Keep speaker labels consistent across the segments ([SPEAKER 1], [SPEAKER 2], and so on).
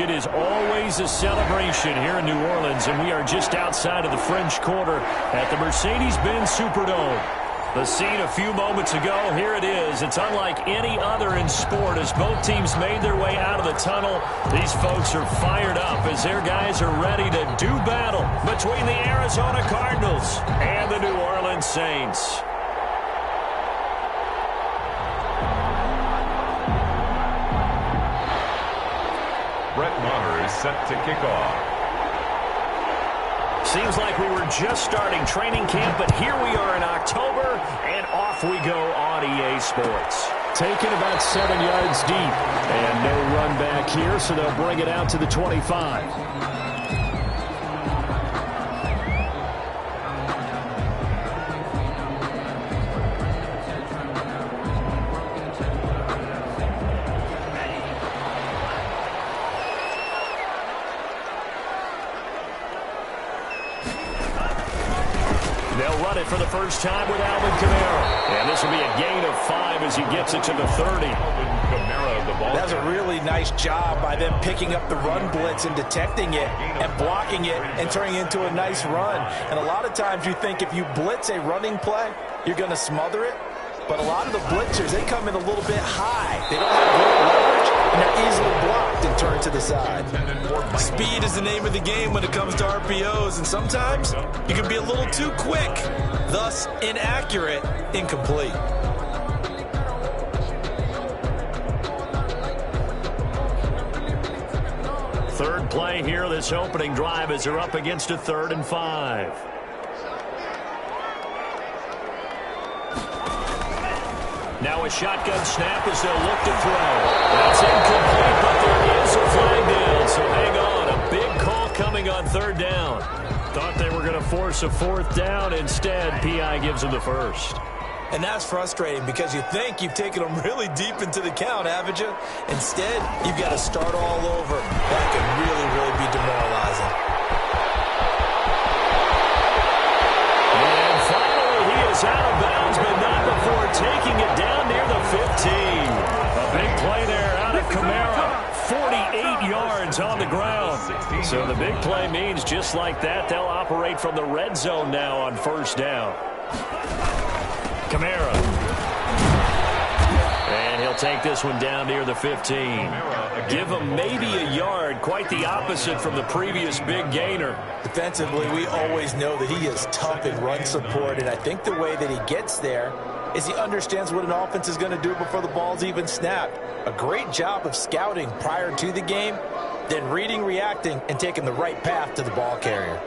[SPEAKER 1] It is always a celebration here in New Orleans, and we are just outside of the French Quarter at the Mercedes-Benz Superdome. The scene a few moments ago, here it is. It's unlike any other in sport as both teams made their way out of the tunnel. These folks are fired up as their guys are ready to do battle between the Arizona Cardinals and the New Orleans Saints.
[SPEAKER 2] Set to kick off.
[SPEAKER 1] Seems like we were just starting training camp, but here we are in October, and off we go on EA Sports. Taken about 7 yards deep, and no run back here, so they'll bring it out to the 25. For the first time with Alvin Kamara. And this will be a gain of 5 as he gets it to the 30.
[SPEAKER 3] That's a really nice job by them picking up the run blitz and detecting it and blocking it and turning it into a nice run. And a lot of times you think if you blitz a running play, you're going to smother it. But a lot of the blitzers, they come in a little bit high. They don't have great leverage, and they're easily blocked and turned to the side. Speed is the name of the game when it comes to RPOs, and sometimes you can be a little too quick, thus inaccurate, incomplete.
[SPEAKER 1] Third play here, this opening drive as they're up against a 3rd and 5. Now a shotgun snap as they'll look to throw. That's incomplete, but there is a flag down, so hang on. A big call coming on 3rd down. Thought they were going to force a 4th down. Instead, P.I. gives them the 1st.
[SPEAKER 3] And that's frustrating because you think you've taken them really deep into the count, haven't you? Instead, you've got to start all over. That could really, really be demoralizing.
[SPEAKER 1] And finally, he is out of bounds, but not before taking it down near the 15. A big play there out of Kamara. 48 yards on the ground. So the big play means just like that, they'll operate from the red zone now on 1st down. Kamara. And he'll take this one down near the 15. Give him maybe a yard, quite the opposite from the previous big gainer.
[SPEAKER 3] Defensively, we always know that he is tough in run support, and I think the way that he gets there is he understands what an offense is going to do before the ball's even snapped. A great job of scouting prior to the game, then reading, reacting, and taking the right path to the ball carrier.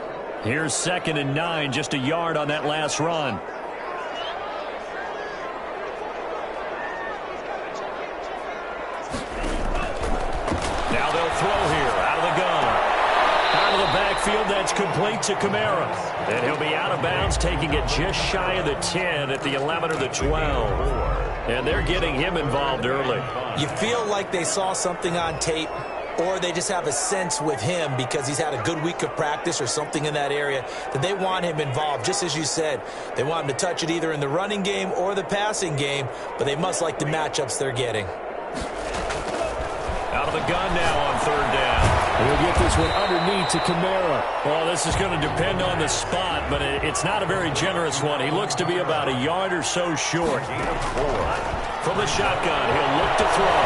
[SPEAKER 1] Here's 2nd and 9, just a yard on that last run. Now they'll throw here out of the gun. Out of the backfield, that's complete to Kamara. And he'll be out of bounds, taking it just shy of the 10 at the 11 or the 12. And they're getting him involved early.
[SPEAKER 3] You feel like they saw something on tape, or they just have a sense with him because he's had a good week of practice or something in that area that they want him involved. Just as you said, they want him to touch it either in the running game or the passing game, but they must like the matchups they're getting.
[SPEAKER 1] Out of the gun now on 3rd down. He'll get this one underneath to Kamara. Well, this is going to depend on the spot, but it's not a very generous one. He looks to be about a yard or so short. From the shotgun, he'll look to throw.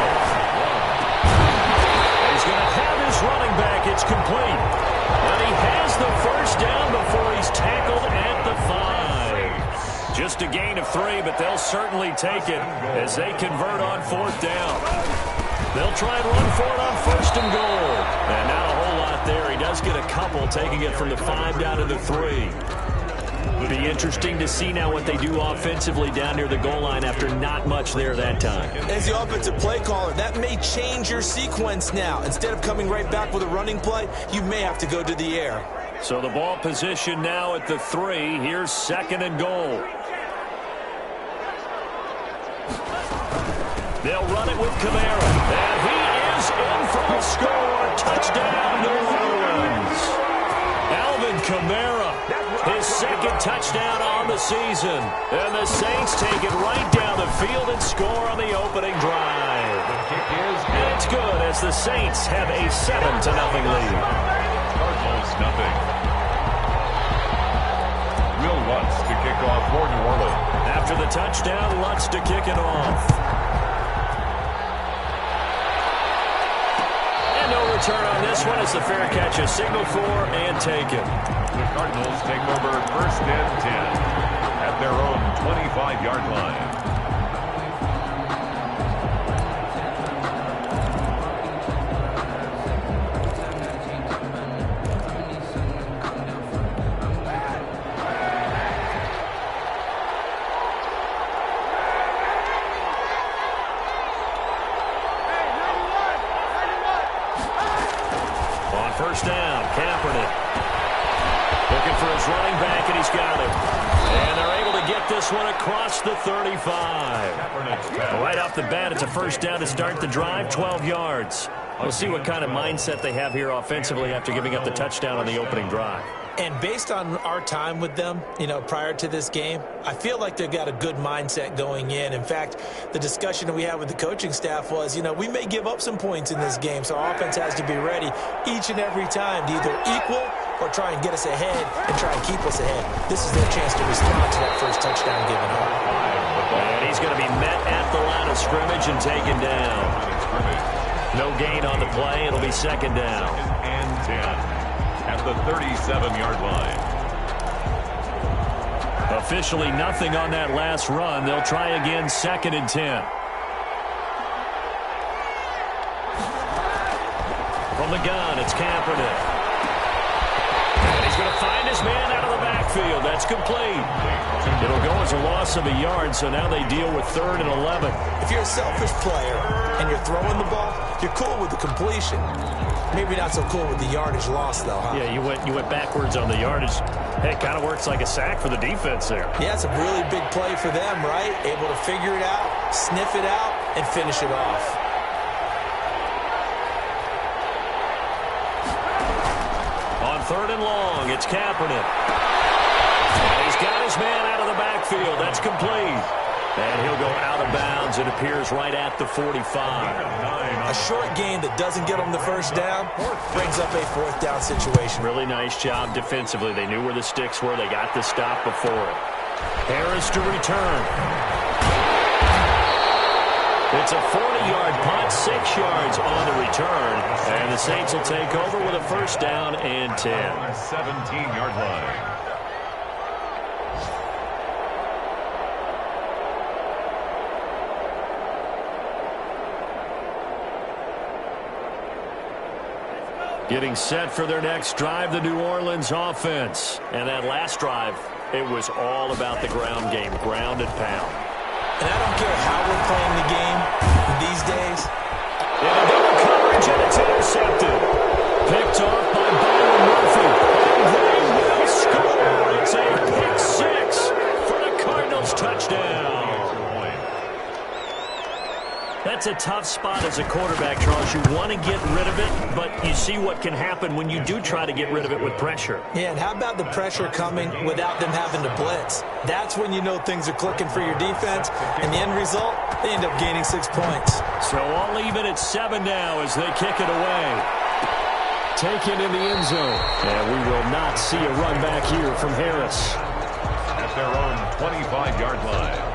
[SPEAKER 1] He's going to have his running back. It's complete. And he has the 1st down before he's tackled at the 5. Just a gain of 3, but they'll certainly take it as they convert on 4th down. They'll try and run for it on 1st and goal. And not a whole lot there. He does get a couple, taking it from the 5 down to the 3. It'll be interesting to see now what they do offensively down near the goal line after not much there that time.
[SPEAKER 3] As the offensive play caller, that may change your sequence now. Instead of coming right back with a running play, you may have to go to the air.
[SPEAKER 1] So the ball position now at the 3. Here's 2nd and goal. They'll run it with Kamara. And he is in for a score. Touchdown, New Orleans. Alvin Kamara, his 2nd touchdown on the the season. And the Saints take it right down the field and score on the opening drive. And it's good as the Saints have a 7-0 lead.
[SPEAKER 2] Cardinals nothing. Will Lutz to kick off for New Orleans.
[SPEAKER 1] After the touchdown, Lutz to kick it off. And no return on this one as the fair catch is signaled for and taken.
[SPEAKER 2] The Cardinals take over 1st and 10 at their own 25-yard line.
[SPEAKER 1] First down, Kaepernick. Looking for his running back, and he's got it. And they're able to get this one across the 35. Right off the bat, it's a first down to start the drive, 12 yards. We'll see what kind of mindset they have here offensively after giving up the touchdown on the opening drive.
[SPEAKER 3] And based on our time with them, prior to this game, I feel like they've got a good mindset going in. In fact, the discussion that we had with the coaching staff was, we may give up some points in this game, so our offense has to be ready each and every time to either equal or try and get us ahead and try and keep us ahead. This is their chance to respond to that first touchdown given up.
[SPEAKER 1] And he's going to be met at the line of scrimmage and taken down. No gain on the play. It'll be second down.
[SPEAKER 2] And 10. At the 37-yard line.
[SPEAKER 1] Officially nothing on that last run. They'll try again, 2nd and 10. From the gun, it's Kaepernick. And he's going to find his man out of the backfield. That's complete. It'll go as a loss of a yard, so now they deal with 3rd and 11.
[SPEAKER 3] If you're a selfish player and you're throwing the ball, you're cool with the completion. Maybe not so cool with the yardage loss, though, huh?
[SPEAKER 1] Yeah, you went backwards on the yardage. Hey, it kind of works like a sack for the defense there.
[SPEAKER 3] Yeah, it's a really big play for them, right? Able to figure it out, sniff it out, and finish it off.
[SPEAKER 1] On 3rd and long, it's Kaepernick. And he's got his man out of the backfield. That's complete. And he'll go out of bounds. It appears right at the 45.
[SPEAKER 3] A short gain that doesn't get them the first down brings up a 4th down situation.
[SPEAKER 1] Really nice job defensively. They knew where the sticks were. They got the stop before it. Harris to return. It's a 40-yard punt, 6 yards on the return. And the Saints will take over with a first down and 10.
[SPEAKER 2] 17-yard line.
[SPEAKER 1] Getting set for their next drive, the New Orleans offense. And that last drive, it was all about the ground game, ground and pound.
[SPEAKER 3] And I don't care how we're playing the game these days.
[SPEAKER 1] In a double coverage, and it's intercepted. Picked off by Byron Murphy. And they will score. It's a pick 6 for the Cardinals touchdown. That's a tough spot as a quarterback, Charles. You want to get rid of it, but you see what can happen when you do try to get rid of it with pressure.
[SPEAKER 3] Yeah, and how about the pressure coming without them having to blitz? That's when you know things are clicking for your defense, and the end result, they end up gaining 6 points.
[SPEAKER 1] So all even at 7 now as they kick it away. Taken in the end zone. And we will not see a run back here from Harris.
[SPEAKER 2] At their own 25-yard line.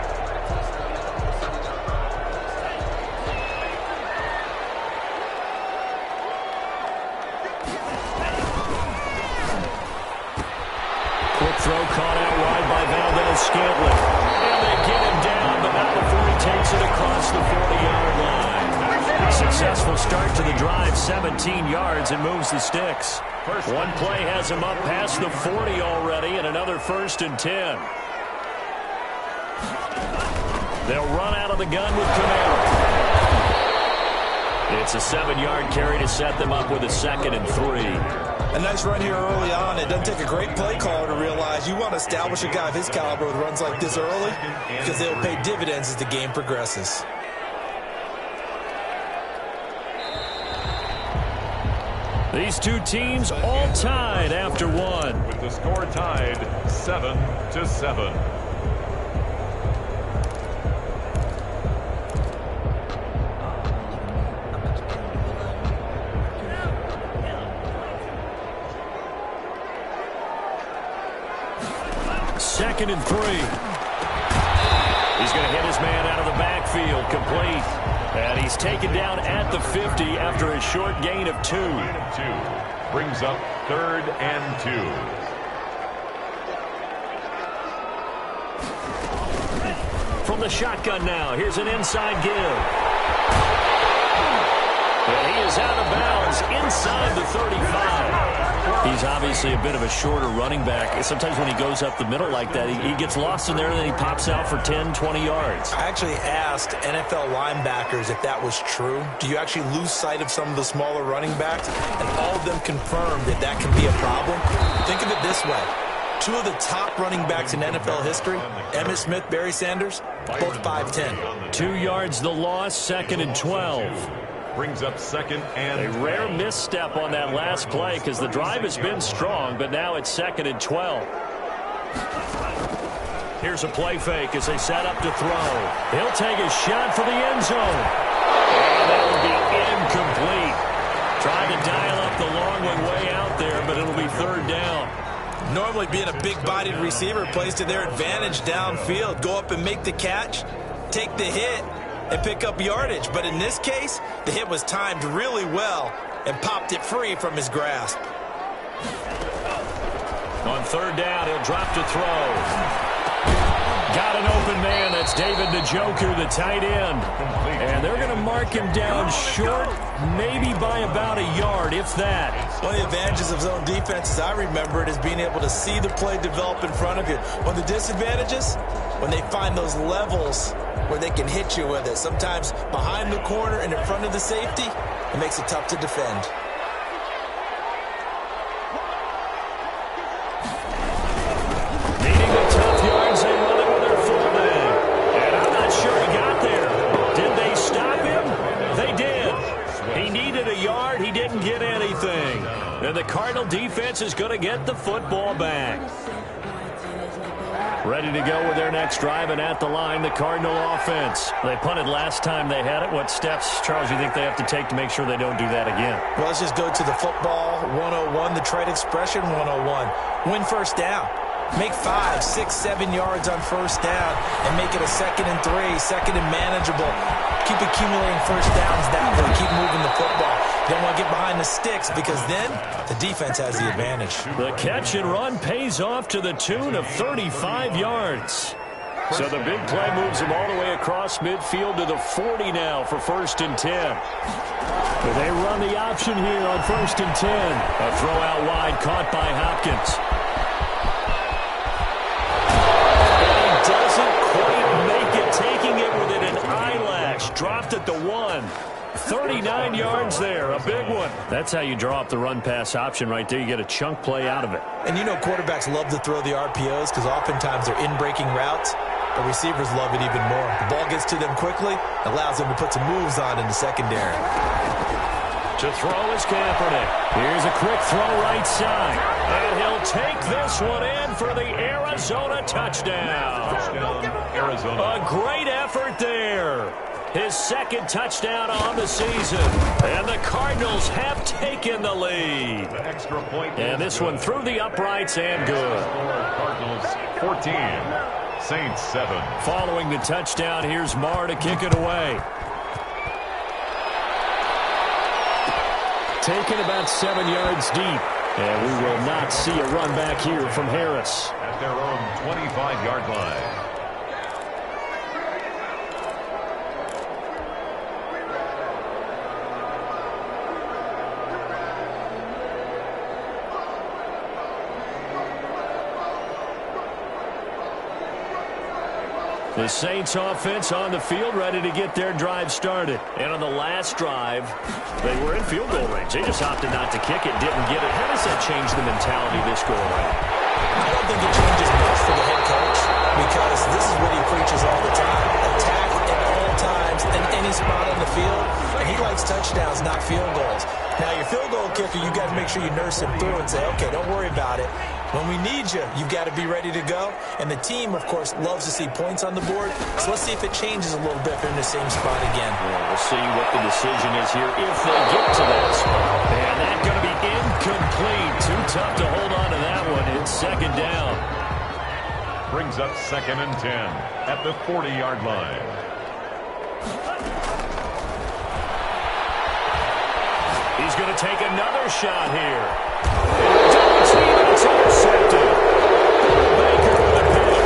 [SPEAKER 1] Throw caught out wide by Valdez-Scantling. And they get him down, but not before he takes it across the 40-yard line. Successful start to the drive, 17 yards, and moves the sticks. One play has him up past the 40 already, and another 1st and 10. They'll run out of the gun with Camara. It's a 7-yard carry to set them up with a 2nd and 3.
[SPEAKER 3] A nice run here early on. It doesn't take a great play caller to realize you want to establish a guy of his caliber with runs like this early because they'll pay dividends as the game progresses.
[SPEAKER 1] These two teams all tied after one.
[SPEAKER 2] With the score tied 7-7.
[SPEAKER 1] Second and 3. He's going to hit his man out of the backfield, complete. And he's taken down at the 50 after a short gain of 2.
[SPEAKER 2] Brings up 3rd and 2.
[SPEAKER 1] From the shotgun now, here's an inside give. And he is out of bounds inside the 35. He's obviously a bit of a shorter running back. Sometimes when he goes up the middle like that, he gets lost in there and then he pops out for 10, 20 yards.
[SPEAKER 3] I actually asked NFL linebackers if that was true. Do you actually lose sight of some of the smaller running backs? And all of them confirmed that that can be a problem. Think of it this way. 2 of the top running backs in NFL history, Emmitt Smith, Barry Sanders, both 5'10".
[SPEAKER 1] 2 yards the loss, 2nd and 12.
[SPEAKER 2] Brings up 2nd and
[SPEAKER 1] a rare misstep on that last play because the drive has been strong, but now it's 2nd and 12. Here's a play fake as they set up to throw. He'll take a shot for the end zone. And that will be incomplete. Trying to dial up the long one way out there, but it'll be 3rd down.
[SPEAKER 3] Normally being a big-bodied receiver plays to their advantage downfield. Go up and make the catch, take the hit, and pick up yardage. But in this case, the hit was timed really well and popped it free from his grasp.
[SPEAKER 1] On 3rd down, he'll drop to throw. Got an open man. That's David Njoku, the tight end. And they're going to mark him down short, maybe by about a yard, if that.
[SPEAKER 3] One of the advantages of zone defense, as I remember it, is being able to see the play develop in front of you. One of the disadvantages, when they find those levels where they can hit you with it. Sometimes behind the corner and in front of the safety, it makes it tough to defend.
[SPEAKER 1] Needing the tough yards, they run it with their fullback. And I'm not sure he got there. Did they stop him? They did. He needed a yard. He didn't get anything. And the Cardinal defense is going to get the football back. Ready to go with their next drive, and at the line, the Cardinal offense. They punted last time they had it. What steps, Charles, you think they have to take to make sure they don't do that again?
[SPEAKER 3] Well, let's just go to the football 101, the trade expression 101. Win first down. Make 5, 6, 7 yards on first down and make it a 2nd and 3, 2nd and manageable. Keep accumulating first downs that way. Keep moving the football. You don't want to get behind the sticks because then the defense has the advantage.
[SPEAKER 1] The catch and run pays off to the tune of 35 yards. So the big play moves him all the way across midfield to the 40 now for 1st and 10. But they run the option here on 1st and 10. A throw out wide caught by Hopkins. Doesn't quite make it, taking it within an eyelash. Dropped at the 1. 39 yards there, a big one. That's how you draw up the run-pass option right there. You get a chunk play out of it.
[SPEAKER 3] And you know quarterbacks love to throw the RPOs because oftentimes they're in-breaking routes. The receivers love it even more. The ball gets to them quickly, allows them to put some moves on in the secondary.
[SPEAKER 1] To throw is Kaepernick. Here's a quick throw right side. And he'll take this one in for the Arizona touchdown.
[SPEAKER 2] Arizona.
[SPEAKER 1] A great effort there. His 2nd touchdown on the season. And the Cardinals have taken the lead.
[SPEAKER 2] The extra point.
[SPEAKER 1] And this one through the uprights and good.
[SPEAKER 2] Cardinals 14. Saints 7.
[SPEAKER 1] Following the touchdown, here's Marr to kick it away. Taken about 7 yards deep. And we will not see a run back here from Harris.
[SPEAKER 2] At their own 25-yard line.
[SPEAKER 1] The Saints offense on the field, ready to get their drive started. And on the last drive, they were in field goal range. They just opted not to kick it, didn't get it. How does that change the mentality this go around?
[SPEAKER 3] I don't think it changes much for the head coach because this is what he preaches all the time. Attack at all times, almost in any spot on the field, and he likes touchdowns, not field goals. Now, your field goal kicker, you got to make sure you nurse him through and say, okay, don't worry about it. When we need you, you've got to be ready to go. And the team, of course, loves to see points on the board. So let's see if it changes a little bit if they're in the same spot again.
[SPEAKER 1] Well, we'll see what the decision is here if they get to that spot. And that's going to be incomplete. Too tough to hold on to that one. It's second down.
[SPEAKER 2] Brings up 2nd and 10 at the 40-yard line.
[SPEAKER 1] He's going to take another shot here. It's intercepted. Baker with a pick.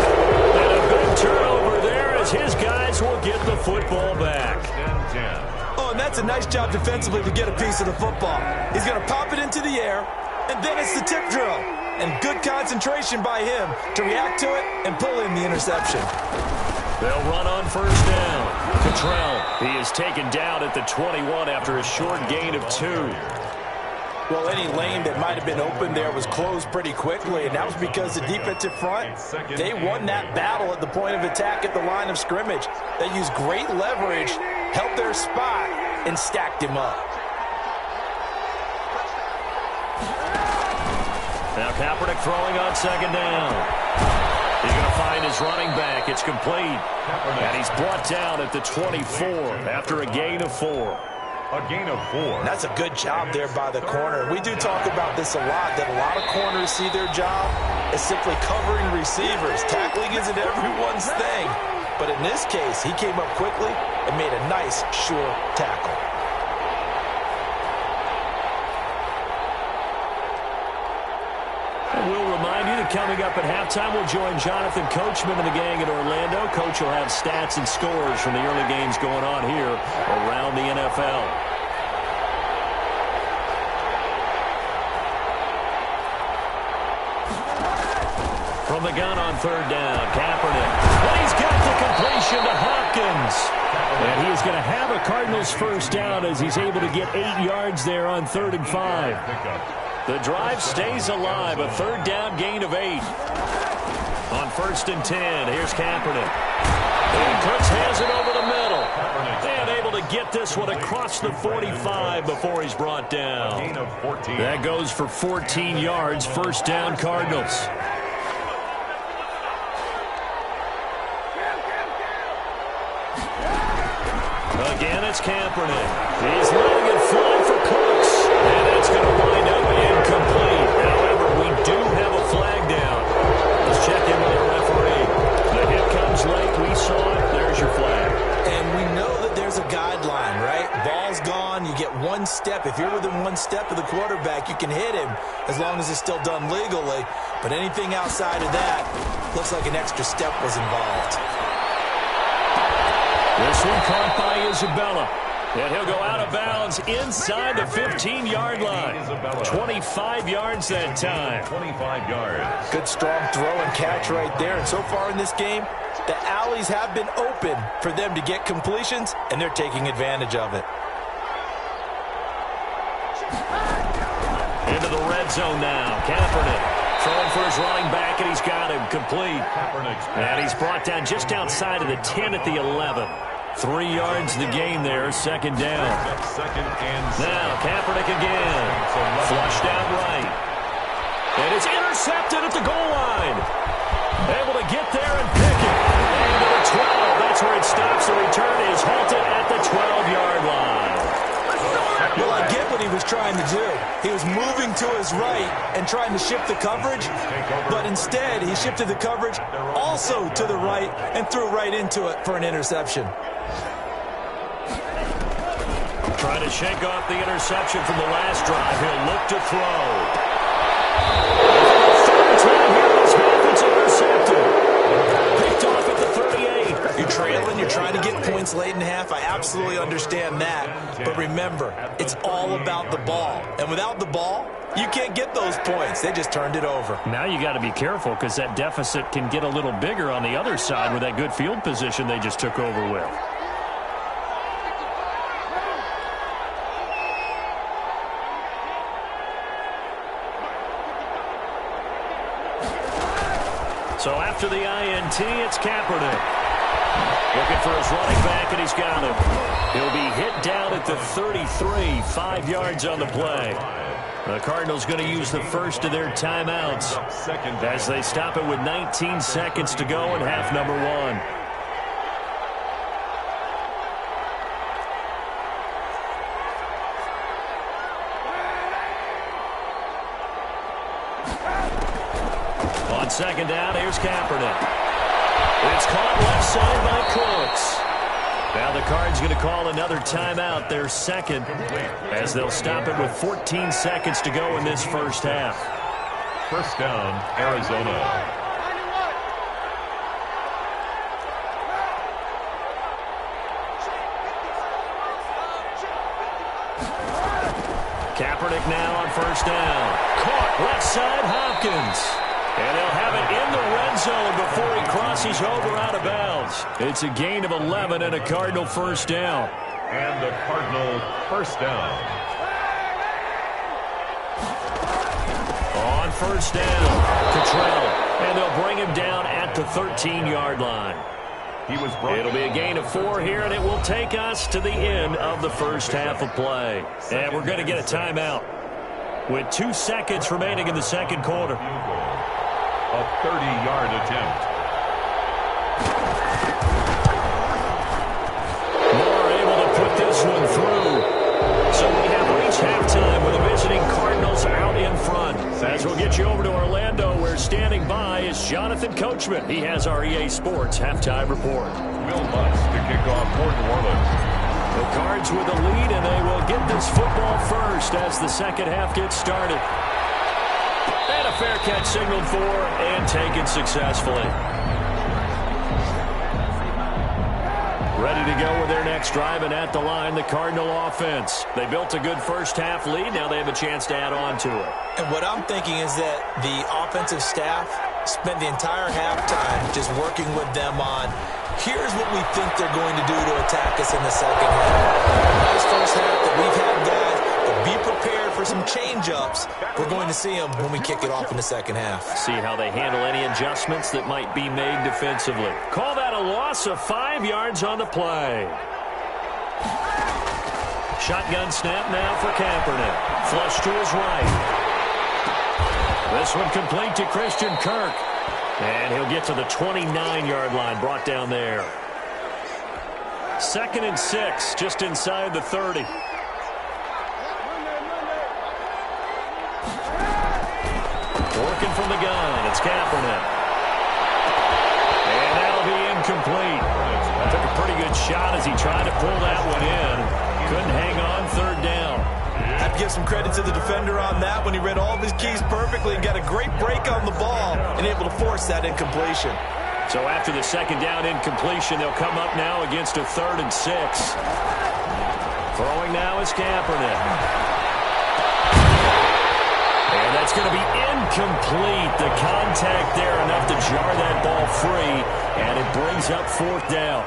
[SPEAKER 1] And a big turnover there as his guys will get the football back.
[SPEAKER 3] Oh, and that's a nice job defensively to get a piece of the football. He's going to pop it into the air, and then it's the tip drill. And good concentration by him to react to it and pull in the interception.
[SPEAKER 1] They'll run on first down. Cottrell, he is taken down at the 21 after a short gain of 2.
[SPEAKER 3] Well, any lane that might have been open there was closed pretty quickly, and that was because the defensive front, they won that battle at the point of attack at the line of scrimmage. They used great leverage, held their spot, and stacked him up.
[SPEAKER 1] Now Kaepernick throwing on second down. He's going to find his running back. It's complete. And he's brought down at the 24 after a gain of 4.
[SPEAKER 2] A gain of 4.
[SPEAKER 3] That's a good job there by the corner. We do talk about this a lot, that a lot of corners see their job as simply covering receivers. Tackling isn't everyone's thing. But in this case, he came up quickly and made a nice, sure tackle.
[SPEAKER 1] We'll remind you that coming up at halftime, we'll join Jonathan Coachman and the gang in Orlando. Coach will have stats and scores from the early games going on here around the NFL. From the gun on third down, Kaepernick. But he's got the completion to Hopkins. And he is going to have a Cardinals first down as he's able to get 8 yards there on 3rd and 5. The drive stays alive, a third down gain of 8. On 1st and 10, here's Kaepernick. And Cooks has it over the middle. And able to get this one across the 45 before he's brought down. That goes for 14 yards, first down Cardinals. Again, it's Kaepernick. He's letting it fly for Cooks. And that's going to wind up incomplete. However, we do have a flag down. Let's check in with our referee. The hit comes late. We saw it. There's your flag.
[SPEAKER 3] And we know that there's a guideline, right? Ball's gone. You get 1 step. If you're within 1 step of the quarterback, you can hit him as long as it's still done legally. But anything outside of that looks like an extra step was involved.
[SPEAKER 1] This one caught by Isabella. And he'll go out of bounds inside the 15-yard line. 25 yards that time.
[SPEAKER 2] 25 yards.
[SPEAKER 3] Good strong throw and catch right there. And so far in this game, the alleys have been open for them to get completions, and they're taking advantage of it.
[SPEAKER 1] Into the red zone now. Kaepernick throwing for his running back, and he's got him complete. And he's brought down just outside of the 10 at the 11. 3 yards the gain there, second down. Now Kaepernick again. Flushed out right. And it's intercepted at the goal line. Able to get there and pick it. And to the 12. That's where it stops. The return is halted at the 12-yard line.
[SPEAKER 3] Well, I get what he was trying to do. He was moving to his right and trying to shift the coverage, but instead he shifted the coverage also to the right and threw right into it for an interception.
[SPEAKER 1] Trying to shake off the interception from the last drive. He'll look to throw. Third time here this half, it's intercepted. Picked off at the 38.
[SPEAKER 3] You're trailing, you're trying to get points late in half. I absolutely understand that. But remember, it's all about the ball. And without the ball, you can't get those points. They just turned it over.
[SPEAKER 1] Now you got to be careful because that deficit can get a little bigger on the other side with that good field position they just took over with. So after the INT, it's Kaepernick. Looking for his running back, and he's got him. He'll be hit down at the 33, 5 yards on the play. The Cardinals going to use the first of their timeouts as they stop it with 19 seconds to go in half number 1. On second down, here's Kaepernick. It's caught left side by Cooks. Now the Cards going to call another timeout, their second, as they'll stop it with 14 seconds to go in this first half.
[SPEAKER 2] First down, Arizona.
[SPEAKER 1] Kaepernick now on first down. Caught left side, Hopkins. And they'll have it in the red zone before he crosses over out of bounds. It's a gain of 11 and a Cardinal first down.
[SPEAKER 2] And the Cardinal first down.
[SPEAKER 1] On first down, Cottrell. And they'll bring him down at the 13-yard line. It'll be a gain of 4 here, and it will take us to the end of the first half of play. And we're going to get a timeout with 2 seconds remaining in the second quarter.
[SPEAKER 2] A 30-yard attempt.
[SPEAKER 1] Moore able to put this one through. So we have reached halftime with the visiting Cardinals out in front. As we'll get you over to Orlando, where standing by is Jonathan Coachman. He has our EA Sports halftime report.
[SPEAKER 2] Will Lutz to kick off for New Orleans.
[SPEAKER 1] The Cards with a lead, and they will get this football first as the second half gets started. And a fair catch signaled for and taken successfully. Ready to go with their next drive, and at the line, the Cardinal offense. They built a good first-half lead. Now they have a chance to add on to it.
[SPEAKER 3] And what I'm thinking is that the offensive staff spent the entire halftime just working with them on, here's what we think they're going to do to attack us in the second half. Nice first half that we've had, guys. But be prepared for some change-ups. We're going to see them when we kick it off in the second half.
[SPEAKER 1] See how they handle any adjustments that might be made defensively. Call that a loss of 5 yards on the play. Shotgun snap now for Kaepernick. Flush to his right. This one complete to Christian Kirk. And he'll get to the 29-yard line, brought down there. 2nd and 6, just inside the 30. Working from the gun, it's Kaepernick. And that'll be incomplete. Took a pretty good shot as he tried to pull that one in. Couldn't hang on, 3rd down.
[SPEAKER 3] I have to give some credit to the defender on that when he read all of his keys perfectly and got a great break on the ball and able to force that incompletion.
[SPEAKER 1] So after the 2nd down incompletion, they'll come up now against a 3rd and 6. Throwing now is Kaepernick. And that's going to be incomplete. The contact there enough to jar that ball free, and it brings up 4th down.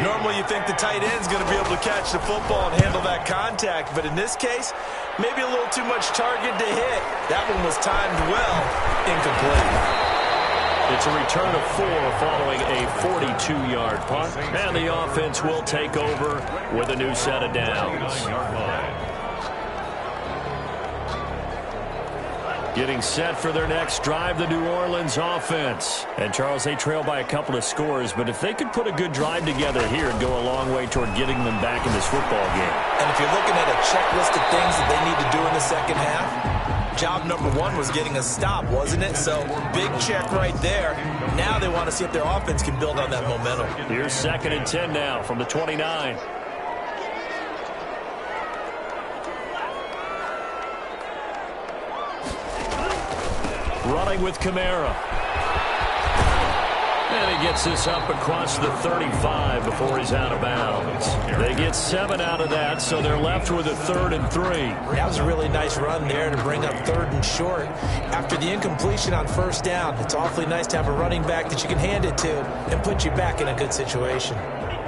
[SPEAKER 3] Normally you think the tight end's going to be able to catch the football and handle that contact, but in this case, maybe a little too much target to hit. That one was timed well, incomplete.
[SPEAKER 1] It's a return of 4 following a 42-yard punt, and the offense will take over with a new set of downs. Getting set for their next drive, the New Orleans offense. And, Charles, they trail by a couple of scores, but if they could put a good drive together here, it'd go a long way toward getting them back in this football game.
[SPEAKER 3] And if you're looking at a checklist of things that they need to do in the second half, job number 1 was getting a stop, wasn't it? So, big check right there. Now they want to see if their offense can build on that momentum.
[SPEAKER 1] Here's 2nd and 10 now from the 29. Running with Kamara. And he gets this up across the 35 before he's out of bounds. They get 7 out of that, so they're left with a 3rd and 3.
[SPEAKER 3] That was a really nice run there to bring up 3rd and short. After the incompletion on 1st down, it's awfully nice to have a running back that you can hand it to and put you back in a good situation.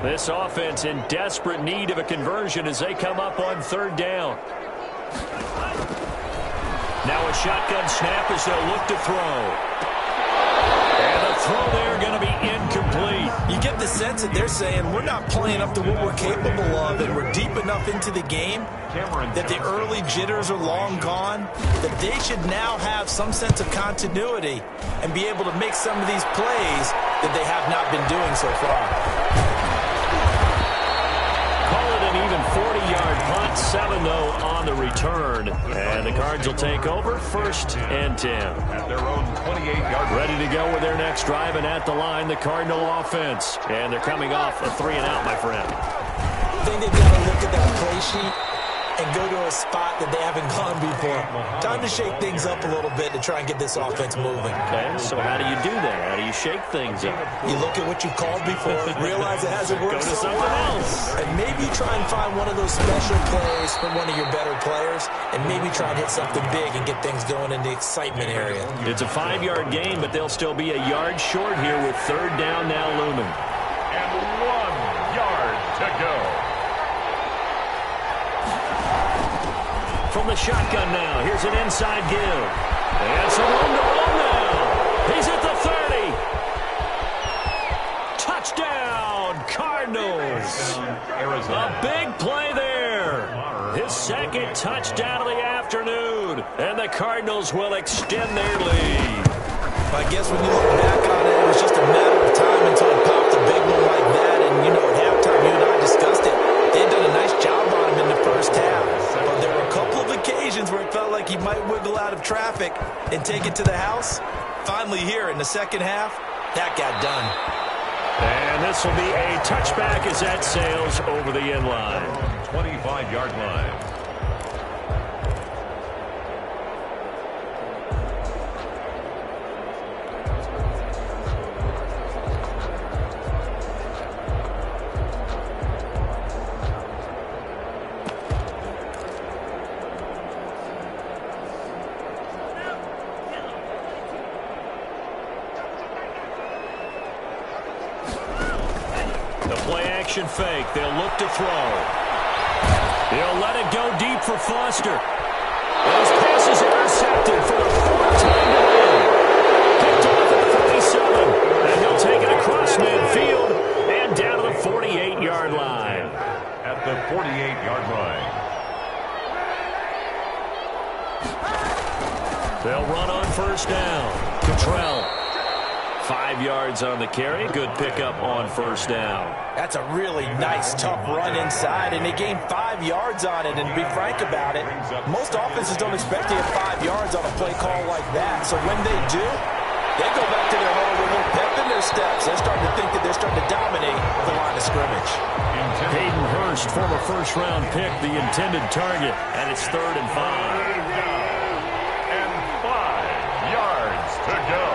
[SPEAKER 1] This offense in desperate need of a conversion as they come up on 3rd down. Now a shotgun snap as they'll look to throw. And the throw there going to be incomplete.
[SPEAKER 3] You you get the sense that they're saying we're not playing up to what we're capable of, and we're deep enough into the game that the early jitters are long gone, that they should now have some sense of continuity and be able to make some of these plays that they have not been doing so far.
[SPEAKER 1] Call it an even 40-yard punt, 7 though on the return, and the Cards will take over 1st and 10.
[SPEAKER 2] At their own 28-yard.
[SPEAKER 1] Ready to go with their next drive, and at the line, the Cardinal offense. And they're coming off a 3-and-out, my friend.
[SPEAKER 3] I think they've got to look at that play sheet and go to a spot that they haven't gone before. Time to shake things up a little bit to try and get this offense moving.
[SPEAKER 1] Okay, so how do you do that? How do you shake things up?
[SPEAKER 3] You look at what you called before, realize it hasn't worked
[SPEAKER 1] Go to
[SPEAKER 3] so
[SPEAKER 1] something
[SPEAKER 3] well,
[SPEAKER 1] else.
[SPEAKER 3] and maybe try and find one of those special plays from one of your better players, and maybe try and hit something big and get things going in the excitement area.
[SPEAKER 1] It's a 5-yard gain, but they'll still be a yard short here with 3rd down now looming.
[SPEAKER 2] And 1 yard to go.
[SPEAKER 1] From the shotgun now, here's an inside give. And some room to run now. He's at the 30. Touchdown, Cardinals. A big play there. His 2nd touchdown of the afternoon. And the Cardinals will extend their lead.
[SPEAKER 3] I guess when you look back on it, it was just a matter of time until he popped a big one like that. And, you know, at halftime, you and I discussed it. They had done a nice job on him in the first half. But there were a couple of occasions where it felt like he might wiggle out of traffic and take it to the house. Finally here in the second half, that got done.
[SPEAKER 1] And this will be a touchback as that sails over the end line.
[SPEAKER 2] 25-yard line.
[SPEAKER 1] Fake. They'll look to throw. He'll let it go deep for Foster. His pass is intercepted for the 4th time today. Picked off at the 47. And he'll take it across midfield and down to the 48-yard line.
[SPEAKER 2] At the 48-yard line.
[SPEAKER 1] They'll run on 1st down. Cottrell. 5 yards on the carry. Good pickup on 1st down.
[SPEAKER 3] That's a really nice, tough run inside, and they gained 5 yards on it. And to be frank about it, most offenses don't expect to get 5 yards on a play call like that. So when they do, they go back to their huddle with a little pep in their steps. They're starting to think that they're starting to dominate the line of scrimmage.
[SPEAKER 1] Hayden Hurst, former 1st-round pick, the intended target, and it's 3rd and 5.
[SPEAKER 2] And 5 yards to go.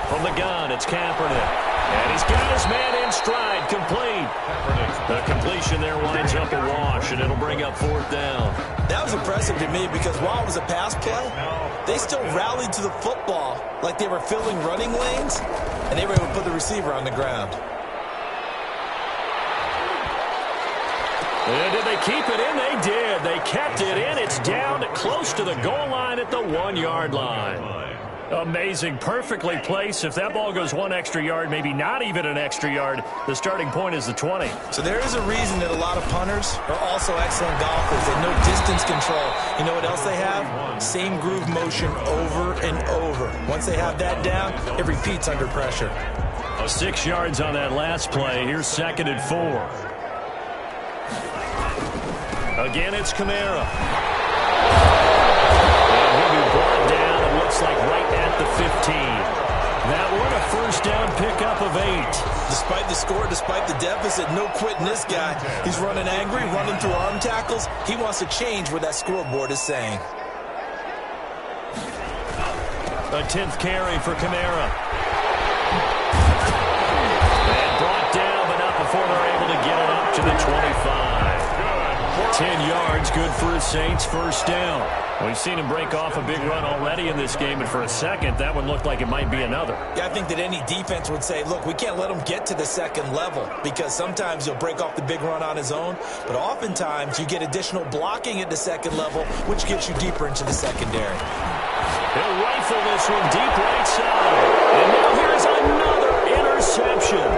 [SPEAKER 1] From the gun, it's Kaepernick. And he's got his man in stride, complete. The completion there winds up a wash, and it'll bring up 4th down.
[SPEAKER 3] That was impressive to me because while it was a pass play, they still rallied to the football like they were filling running lanes, and they were able to put the receiver on the ground.
[SPEAKER 1] And did they keep it in? They did. They kept it in. It's down close to the goal line at the 1-yard line. Amazing, perfectly placed. If that ball goes 1 extra yard, maybe not even an extra yard, the starting point is the 20.
[SPEAKER 3] So there is a reason that a lot of punters are also excellent golfers. They know distance control. You know what else they have? Same groove motion over and over. Once they have that down, it repeats under pressure.
[SPEAKER 1] 6 yards on that last play. Here's 2nd and 4. Again, it's Kamara. And he'll be brought down, it looks like, right at the 15. That one a 1st down pickup of 8.
[SPEAKER 3] Despite the score, despite the deficit, no quitting this guy. He's running angry, running through arm tackles. He wants to change what that scoreboard is saying.
[SPEAKER 1] A 10th carry for Kamara. And brought down, but not before they're able to get it up to the 25. 10 yards, good for the Saints, 1st down. We've seen him break off a big run already in this game, and for a second, that one looked like it might be another.
[SPEAKER 3] Yeah, I think that any defense would say, look, we can't let him get to the 2nd level, because sometimes he'll break off the big run on his own, but oftentimes you get additional blocking at the 2nd level, which gets you deeper into the secondary.
[SPEAKER 1] He'll rifle this one deep right side. And now here's Another interception.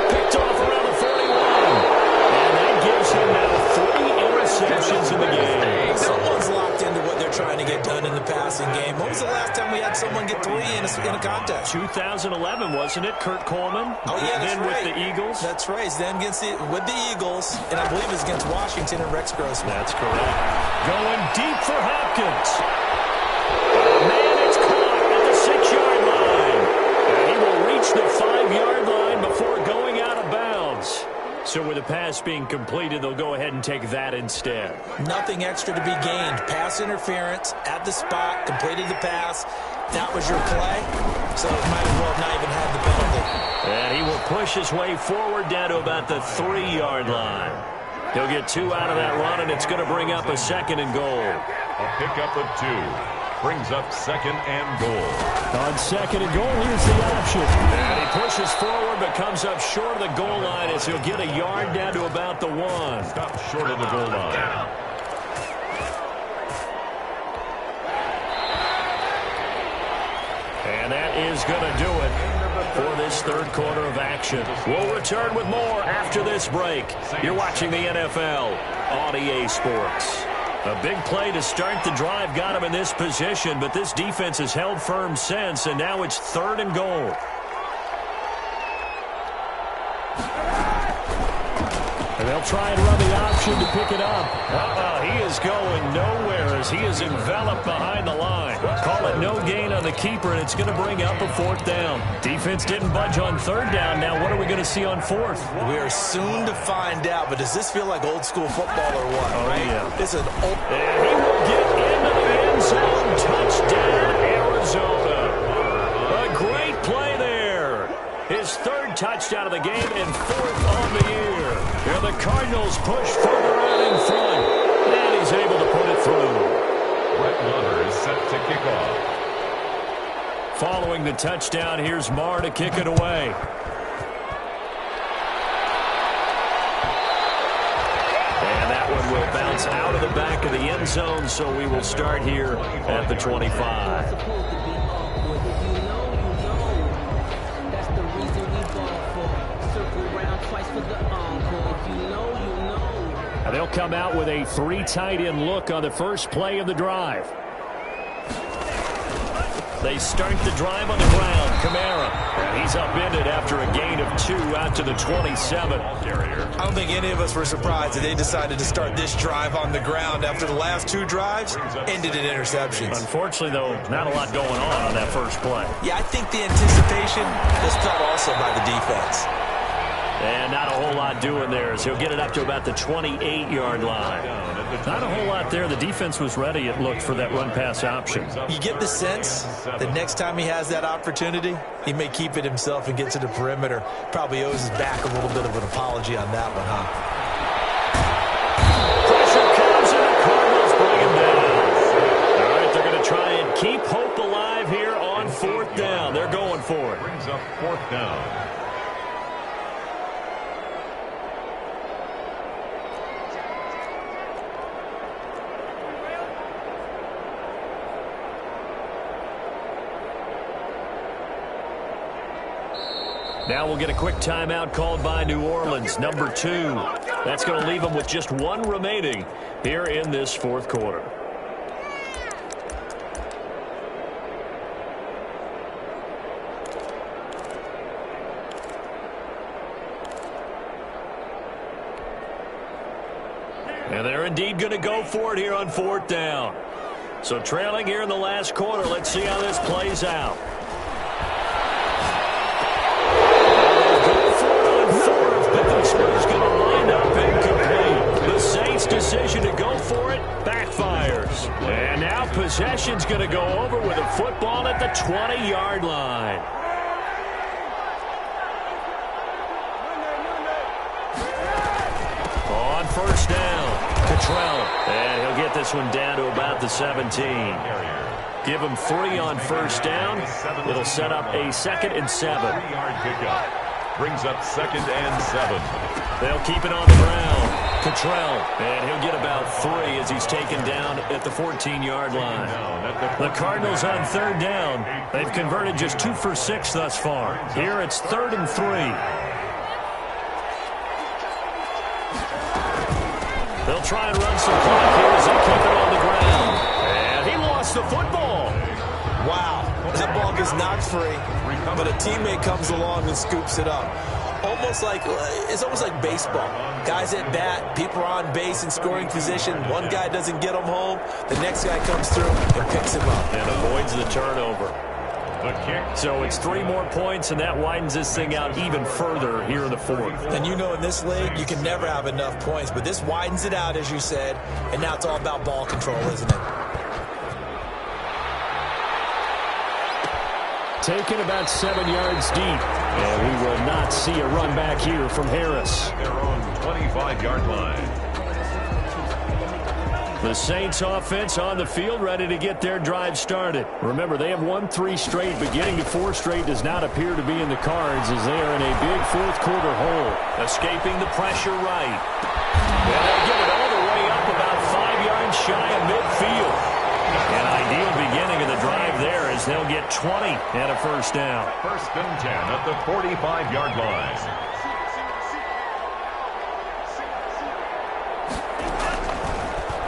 [SPEAKER 1] Picked off around the 41. And that gives him now 3 interceptions in the game.
[SPEAKER 3] Someone's locked into what they're trying to get done in the passing game. When was the last time we had someone get 3 in a contest?
[SPEAKER 1] 2011, wasn't it? Kurt Coleman.
[SPEAKER 3] Oh, yeah, that's
[SPEAKER 1] then
[SPEAKER 3] right.
[SPEAKER 1] with the Eagles.
[SPEAKER 3] That's right. Then with the Eagles, and I believe it was against Washington and Rex Grossman.
[SPEAKER 1] That's correct. Going deep for Hopkins. Man, it's caught at the 6-yard line. And he will reach the 5-yard line before going out of bounds. So with the pass being completed, they'll go ahead and take that instead.
[SPEAKER 3] Nothing extra to be gained. Pass interference at the spot, completed the pass. That was your play, so it might as well have not even had the penalty.
[SPEAKER 1] And he will push his way forward down to about the 3-yard line. He'll get 2 out of that run, and it's going to bring up a 2nd and goal.
[SPEAKER 2] A pickup of 2. Brings up 2nd and goal.
[SPEAKER 1] On 2nd and goal, here's the option. And he pushes forward, but comes up short of the goal line as he'll get a yard down to about the 1.
[SPEAKER 2] Stop short of the goal line.
[SPEAKER 1] And that is going to do it for this 3rd quarter of action. We'll return with more after this break. You're watching the NFL on EA Sports. A big play to start the drive got him in this position, but this defense has held firm since, and now it's 3rd and goal. And they'll try and run the option to pick it up. He is going nowhere as he is enveloped behind the line. Call it no gain on the keeper, and it's going to bring up a 4th down. Defense didn't budge on 3rd down. Now what are we going to see on 4th?
[SPEAKER 3] We are soon to find out, but does this feel like old school football or what?
[SPEAKER 1] Oh,
[SPEAKER 3] right?
[SPEAKER 1] Yeah.
[SPEAKER 3] This is old.
[SPEAKER 1] And he will get into the end zone. Touchdown, Arizona. A great play there. His 3rd touchdown of the game and 4th on the year. And the Cardinals push further out in front. And he's able to put it through.
[SPEAKER 2] Brett Maher is set to kick off.
[SPEAKER 1] Following the touchdown, here's Maher to kick it away. And that one will bounce out of the back of the end zone, so we will start here at the 25. They'll come out with a 3 tight end look on the first play of the drive. They start the drive on the ground. Kamara. And he's upended after a gain of 2 out to the 27.
[SPEAKER 3] I don't think any of us were surprised that they decided to start this drive on the ground after the last 2 drives ended in interceptions.
[SPEAKER 1] Unfortunately, though, not a lot going on that first play.
[SPEAKER 3] Yeah, I think the anticipation was felt also by the defense.
[SPEAKER 1] And not a whole lot doing there as he'll get it up to about the 28-yard line. Not a whole lot there. The defense was ready, it looked, for that run-pass option.
[SPEAKER 3] You get the sense that next time he has that opportunity, he may keep it himself and get to the perimeter. Probably owes his back a little bit of an apology on that one, huh?
[SPEAKER 1] Pressure comes and the Cardinals bring him down. All right, they're going to try and keep hope alive here on 4th down. They're going for it.
[SPEAKER 2] Brings up 4th down.
[SPEAKER 1] Now we'll get a quick timeout called by New Orleans, number 2. That's going to leave them with just 1 remaining here in this 4th quarter. And they're indeed going to go for it here on 4th down. So trailing here in the last quarter, let's see how this plays out. Is going to line up incomplete. The Saints' decision to go for it backfires. And now possession's going to go over with a football at the 20-yard line. On 1st down, Cottrell. And he'll get this one down to about the 17. Give him 3 on 1st down. It'll set up a 2nd and 7.
[SPEAKER 2] 3-yard pickup. Brings up 2nd and 7.
[SPEAKER 1] They'll keep it on the ground. Cottrell, and he'll get about 3 as he's taken down at the 14-yard line. The Cardinals on 3rd down. They've converted just 2 for 6 thus far. Here it's 3rd and 3. They'll try and run some clock here as they keep it on the ground. And he lost the football.
[SPEAKER 3] Wow, that ball gets knocked free, but a teammate comes along and scoops it up. It's almost like baseball. Guys at bat, people are on base in scoring position. One guy doesn't get them home. The next guy comes through and picks him up.
[SPEAKER 1] And avoids the turnover.
[SPEAKER 2] The kick.
[SPEAKER 1] So it's 3 more points, and that widens this thing out even further here in the 4th.
[SPEAKER 3] And you know in this league, you can never have enough points, but this widens it out, as you said, and now it's all about ball control, isn't it?
[SPEAKER 1] Taken about 7 yards deep. And we will not see a run back here from Harris.
[SPEAKER 2] Their own 25-yard line.
[SPEAKER 1] The Saints offense on the field, ready to get their drive started. Remember, they have won 3 straight, but getting to 4 straight does not appear to be in the cards as they are in a big 4th quarter hole. Escaping the pressure right. And they get it all the way up about 5 yards shy of midfield. An ideal beginning of the drive there as they'll get 20 and a 1st down.
[SPEAKER 2] 1st and 10 at the 45-yard line.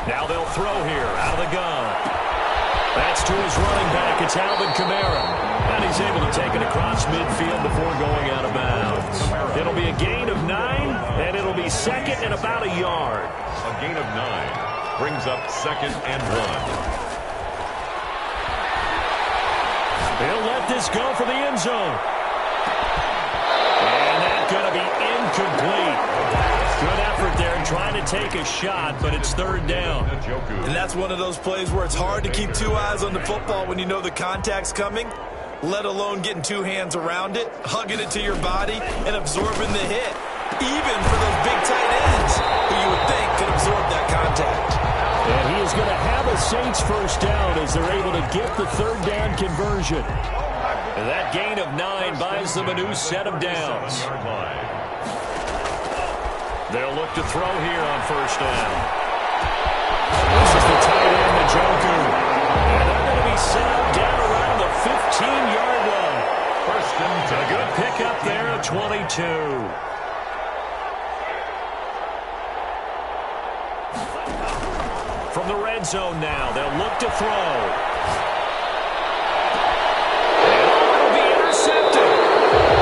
[SPEAKER 1] Now they'll throw here out of the gun. That's to his running back. It's Alvin Kamara. And he's able to take it across midfield before going out of bounds. It'll be a gain of 9, and it'll be 2nd and about a yard.
[SPEAKER 2] A gain of 9 brings up 2nd and 1.
[SPEAKER 1] He'll let this go for the end zone. And that's going to be incomplete. Good effort there trying to take a shot, but it's 3rd down.
[SPEAKER 3] And that's one of those plays where it's hard to keep 2 eyes on the football when you know the contact's coming, let alone getting 2 hands around it, hugging it to your body, and absorbing the hit. Even for those big tight ends who you would think could absorb that contact.
[SPEAKER 1] And he is going to have a Saints 1st down as they're able to get the 3rd down conversion. And that gain of 9 buys them a new set of downs. They'll look to throw here on 1st down. This is the tight end, Njoku. And they're going to be set up down around the 15-yard line.
[SPEAKER 2] 1st and 10.
[SPEAKER 1] A good pickup there at 22. From the red zone now, they'll look to throw. And it'll be intercepted.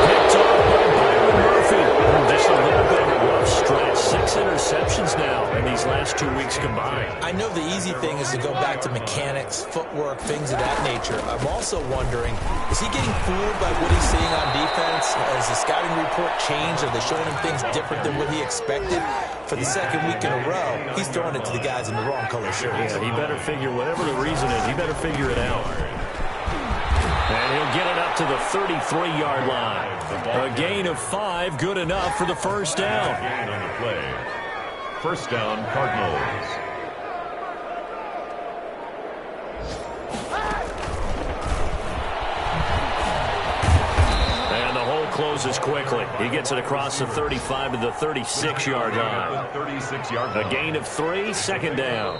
[SPEAKER 1] Picked off by Byron Murphy. Just a little bit of a rough stretch. 6 interceptions now in these last 2 weeks combined.
[SPEAKER 3] I know the easy thing is to go back to mechanics, footwork, things of that nature. I'm also wondering, is he getting fooled by what he's seeing on defense? Has the scouting report changed? Are they showing him things different than what he expected? For the 2nd week in a row, he's throwing it to the guys in the wrong color shirts.
[SPEAKER 1] Yeah, he better figure, whatever the reason is, he better figure it out. And he'll get it up to the 33-yard line. A gain of 5, good enough for the 1st down.
[SPEAKER 2] Gain on the play. 1st down, Cardinals.
[SPEAKER 1] And the hole closes quickly. He gets it across the 35 to the 36-yard line.
[SPEAKER 2] 36-yard line.
[SPEAKER 1] A gain of 3, 2nd down.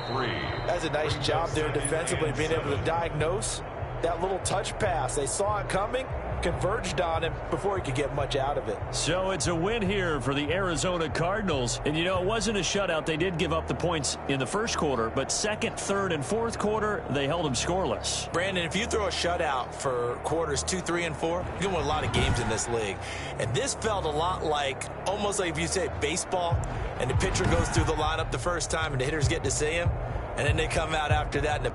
[SPEAKER 3] That's a nice job there defensively, being able to diagnose that little touch pass. They saw it coming, converged on him before he could get much out of it.
[SPEAKER 1] So it's a win here for the Arizona Cardinals. And, you know, it wasn't a shutout. They did give up the points in the 1st quarter, but 2nd, 3rd, and 4th quarter, they held them scoreless.
[SPEAKER 3] Brandon, if you throw a shutout for quarters 2, 3, and 4, you're going to win a lot of games in this league. And this felt a lot like, almost like if you say baseball, and the pitcher goes through the lineup the first time, and the hitters get to see him, and then they come out after that, and the